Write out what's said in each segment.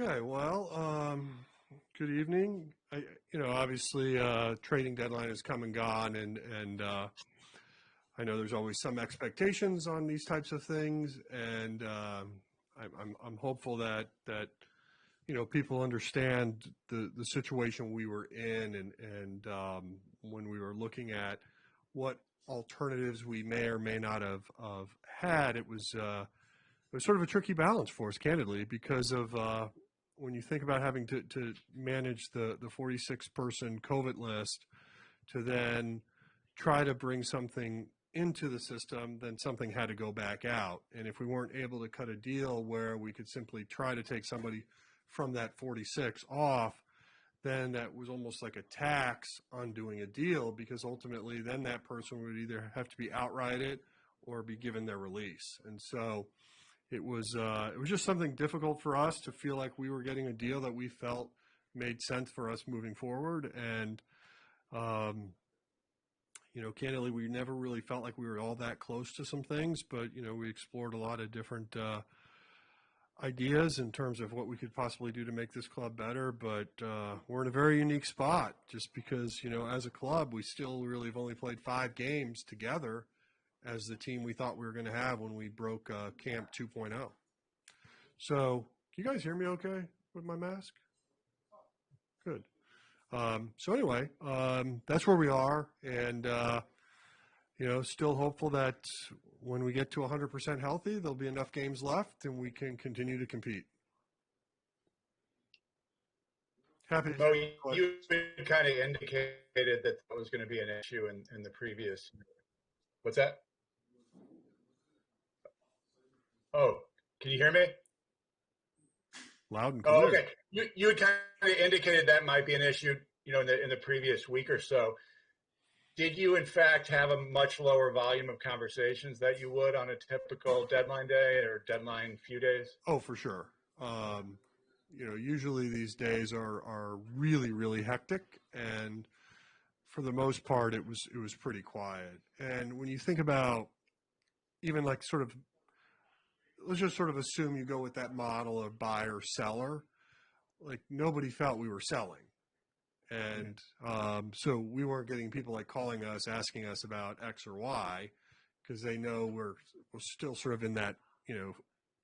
Okay, well, good evening. Obviously, trading deadline has come and gone, and I know there's always some expectations on these types of things, and I'm hopeful that people understand the situation we were in, and when we were looking at what alternatives we may or may not have had, it was sort of a tricky balance for us, candidly, because of when you think about having to manage the 46-person COVID list, to then try to bring something into the system, then something had to go back out. And if we weren't able to cut a deal where we could simply try to take somebody from that 46 off, then that was almost like a tax on doing a deal, because ultimately then that person would either have to be outrighted or be given their release. And so it was just something difficult for us to feel like we were getting a deal that we felt made sense for us moving forward. And, candidly, we never really felt like we were all that close to some things, but, we explored a lot of different ideas in terms of what we could possibly do to make this club better. But we're in a very unique spot just because, as a club, we still really have only played 5 games together as the team we thought we were going to have when we broke Camp 2.0. So, can you guys hear me okay with my mask? Good. So anyway, that's where we are, and still hopeful that when we get to 100% healthy, there'll be enough games left, and we can continue to compete. Happy. Mo, you kind of indicated that was going to be an issue in the previous. What's that? Oh, can you hear me? Loud and clear. Oh, okay. You had kind of indicated that might be an issue, in the previous week or so. Did you, in fact, have a much lower volume of conversations that you would on a typical deadline day or deadline few days? Oh, for sure. Usually these days are really, really hectic, and for the most part, it was pretty quiet. And when you think about even like sort of, let's just sort of assume you go with that model of buyer seller, like nobody felt we were selling. And so we weren't getting people like calling us, asking us about X or Y, because they know we're still sort of in that,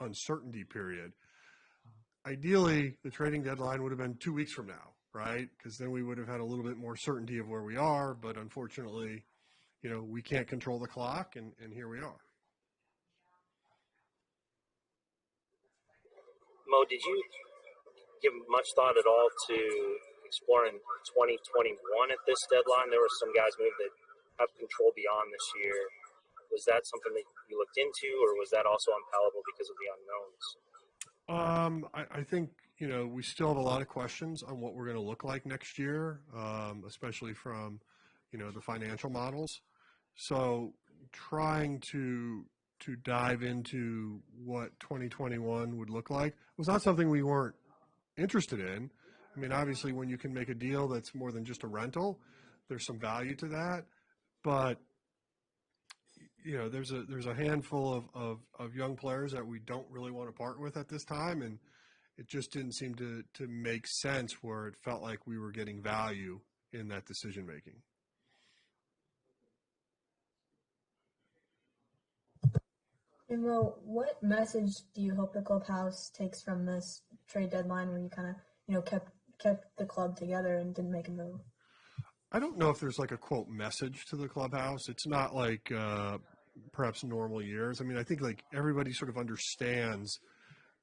uncertainty period. Ideally, the trading deadline would have been 2 weeks from now, right? Because then we would have had a little bit more certainty of where we are. But unfortunately, we can't control the clock, and here we are. Mo, did you give much thought at all to exploring 2021 at this deadline? There were some guys moved that have control beyond this year. Was that something that you looked into, or was that also unpalatable because of the unknowns? I think, we still have a lot of questions on what we're going to look like next year, especially from, the financial models. So trying to dive into what 2021 would look like was not something we weren't interested in. I mean, obviously, when you can make a deal that's more than just a rental, there's some value to that. But there's a handful of young players that we don't really want to partner with at this time, and it just didn't seem to make sense where it felt like we were getting value in that decision making. And Mo, what message do you hope the clubhouse takes from this trade deadline, where you kind of, kept the club together and didn't make a move? I don't know if there's like a quote message to the clubhouse. It's not like perhaps normal years. I mean, I think like everybody sort of understands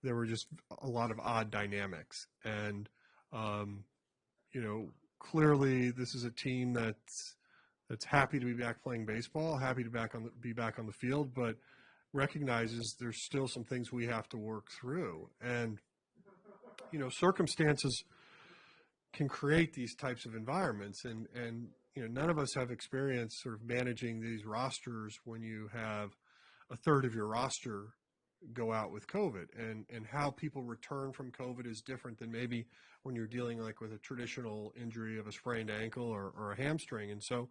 there were just a lot of odd dynamics, and clearly this is a team that's happy to be back playing baseball, happy to be back on the field, but recognizes there's still some things we have to work through. And, circumstances can create these types of environments. And none of us have experience sort of managing these rosters when you have a third of your roster go out with COVID. And how people return from COVID is different than maybe when you're dealing like with a traditional injury of a sprained ankle or a hamstring. And so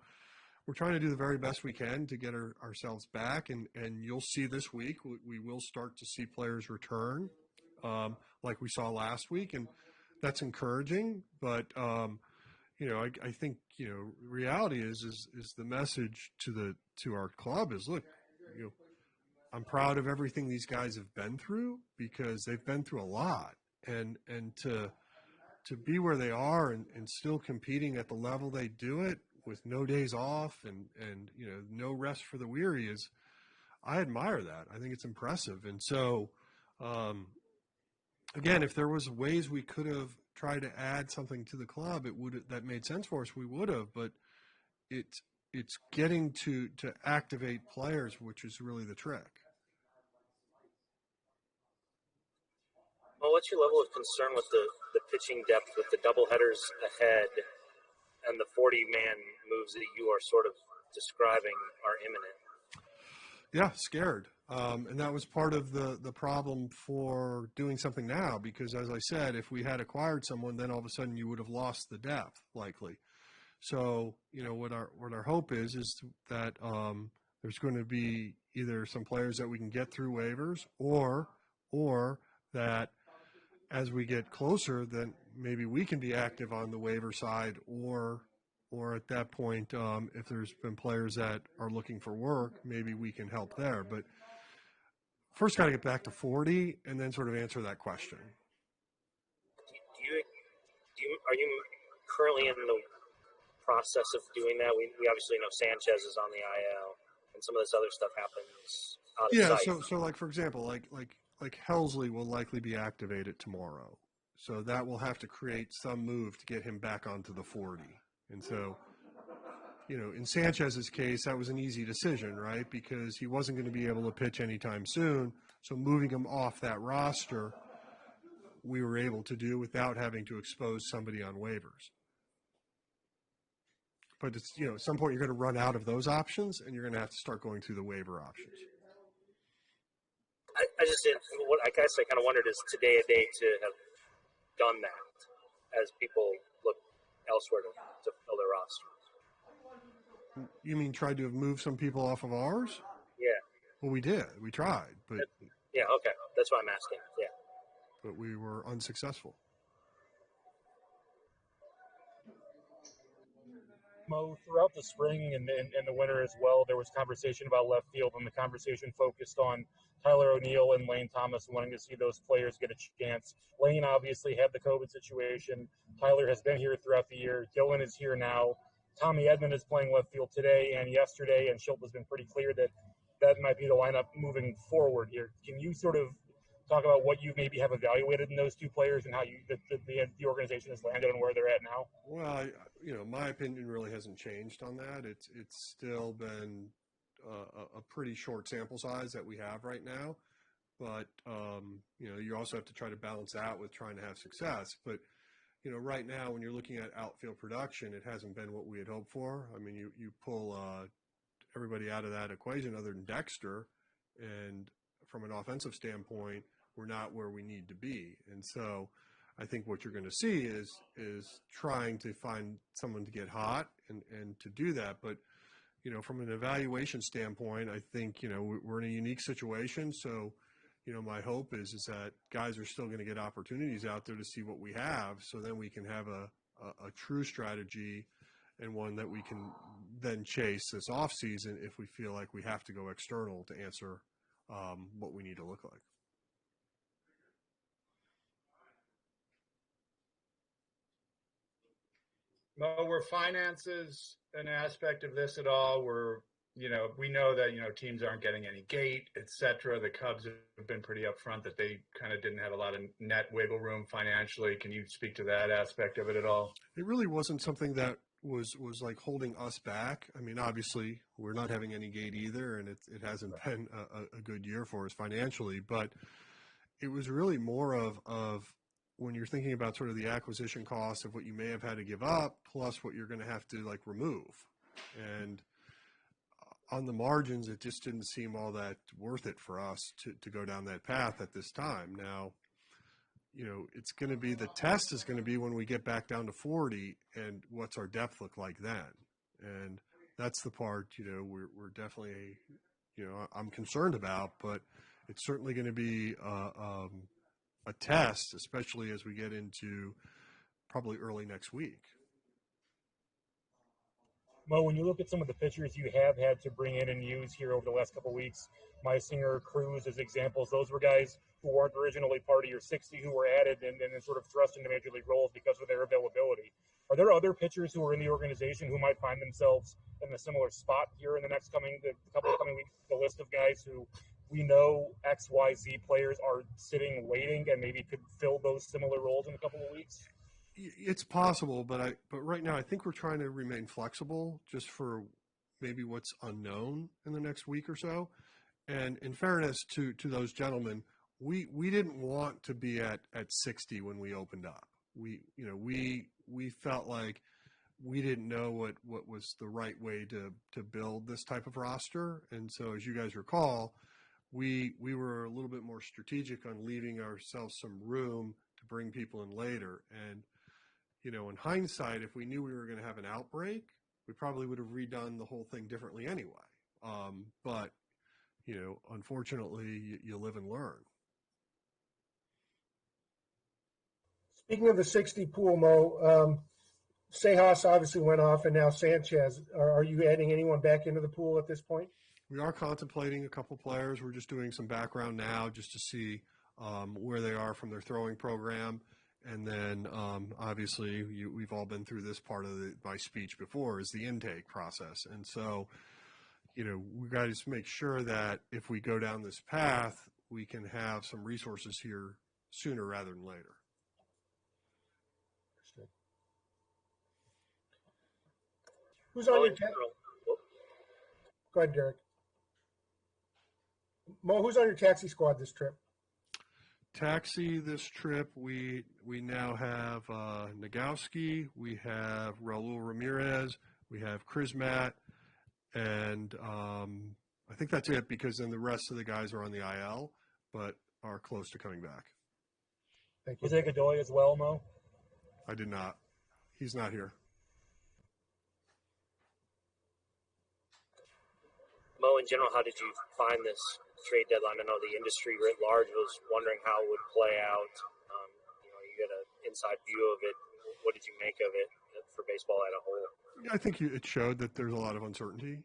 we're trying to do the very best we can to get ourselves back, and you'll see this week we will start to see players return. like we saw last week, and that's encouraging. But I think reality is the message to our club is, look, I'm proud of everything these guys have been through, because they've been through a lot, and to be where they are and still competing at the level they do it with no days off and no rest for the weary I admire that. I think it's impressive. And so, again, if there was ways we could have tried to add something to the club, that made sense for us, we would have. But it's getting to activate players, which is really the trick. Well, what's your level of concern with the pitching depth with the doubleheaders ahead and the 40-man moves that you are sort of describing are imminent? Yeah, scared. And that was part of the problem for doing something now, because, as I said, if we had acquired someone, then all of a sudden you would have lost the depth, likely. So, what our hope is that there's going to be either some players that we can get through waivers, or that as we get closer, then maybe we can be active on the waiver side, or at that point, if there's been players that are looking for work, maybe we can help there. But first, got to get back to 40 and then sort of answer that question. Are you currently in the process of doing that? We obviously know Sanchez is on the IL, and some of this other stuff happens out of sight. So like, for example, like Helsley will likely be activated tomorrow. So that will have to create some move to get him back onto the 40. And so, in Sanchez's case, that was an easy decision, right? Because he wasn't going to be able to pitch anytime soon. So moving him off that roster, we were able to do without having to expose somebody on waivers. But it's, at some point you're going to run out of those options, and you're going to have to start going through the waiver options. I just didn't. What I guess I kind of wondered, is today a day to have done that as people look elsewhere to fill their roster? You mean tried to have moved some people off of ours? Yeah. Well, we did. We tried, but yeah, okay, that's what I'm asking. Yeah. But we were unsuccessful. Mo, throughout the spring and the winter as well, there was conversation about left field, and the conversation focused on Tyler O'Neill and Lane Thomas, wanting to see those players get a chance. Lane obviously had the COVID situation. Tyler has been here throughout the year. Dylan is here now. Tommy Edman is playing left field today and yesterday, and Schultz has been pretty clear that might be the lineup moving forward here. Can you sort of talk about what you maybe have evaluated in those two players and how the organization has landed on where they're at now? Well, my opinion really hasn't changed on that. It's still been a pretty short sample size that we have right now. But, you also have to try to balance out with trying to have success. But, right now when you're looking at outfield production, it hasn't been what we had hoped for. I mean, you pull everybody out of that equation other than Dexter, and from an offensive standpoint, we're not where we need to be. And so I think what you're going to see is trying to find someone to get hot and to do that. But, from an evaluation standpoint, I think, we're in a unique situation. So, my hope is that guys are still going to get opportunities out there to see what we have. So then we can have a true strategy, and one that we can then chase this off season if we feel like we have to go external to answer what we need to look like. Mo, were finances an aspect of this at all? We know that, teams aren't getting any gate, et cetera. The Cubs have been pretty upfront that they kind of didn't have a lot of net wiggle room financially. Can you speak to that aspect of it at all? It really wasn't something that was like holding us back. I mean, obviously we're not having any gate either, and it hasn't been a good year for us financially, but it was really more of when you're thinking about sort of the acquisition cost of what you may have had to give up plus what you're going to have to remove. And on the margins, it just didn't seem all that worth it for us to go down that path at this time. Now, it's going to be, the test is going to be when we get back down to 40, and what's our depth look like then? And that's the part, we're definitely, I'm concerned about, but it's certainly going to be a test, especially as we get into probably early next week. Mo, when you look at some of the pitchers you have had to bring in and use here over the last couple of weeks, Meisinger, Cruz as examples, those were guys who weren't originally part of your 60 who were added and sort of thrust into major league roles because of their availability. Are there other pitchers who are in the organization who might find themselves in a similar spot here in the couple of coming weeks? The list of guys who we know XYZ players are sitting waiting and maybe could fill those similar roles in a couple of weeks? It's possible, but right now I think we're trying to remain flexible just for maybe what's unknown in the next week or so. And in fairness to those gentlemen, we didn't want to be at 60 when we opened up. We felt like we didn't know what was the right way to build this type of roster. And so as you guys recall, we were a little bit more strategic on leaving ourselves some room to bring people in later. And in hindsight, if we knew we were going to have an outbreak, we probably would have redone the whole thing differently anyway. But unfortunately, you live and learn. Speaking of the 60 pool, Mo, Sejas obviously went off, and now Sanchez. Are you adding anyone back into the pool at this point? We are contemplating a couple players. We're just doing some background now just to see where they are from their throwing program. And then obviously we've all been through this part of my speech before is the intake process. And so, we got to make sure that if we go down this path, we can have some resources here sooner rather than later. Who's on your Go ahead, Derek. Mo, who's on your taxi squad this trip? Taxi this trip, we now have Nagowski, we have Raul Ramirez, we have Krismat, and I think that's it because then the rest of the guys are on the IL, but are close to coming back. Thank you. Jose Godoy as well, Mo? I did not. He's not here. Mo, in general, how did you find this trade deadline? I know the industry writ large was wondering how it would play out. You get an inside view of it. What did you make of it for baseball as a whole? I think it showed that there's a lot of uncertainty.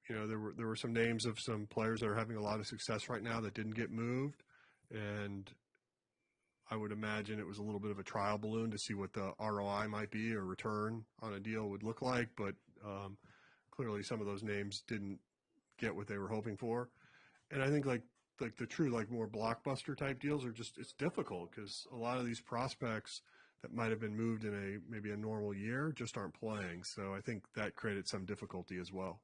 There were some names of some players that are having a lot of success right now that didn't get moved. And I would imagine it was a little bit of a trial balloon to see what the ROI might be or return on a deal would look like. But clearly some of those names didn't get what they were hoping for. And I think like the true, more blockbuster type deals are it's difficult because a lot of these prospects that might have been moved in maybe a normal year just aren't playing. So I think that created some difficulty as well.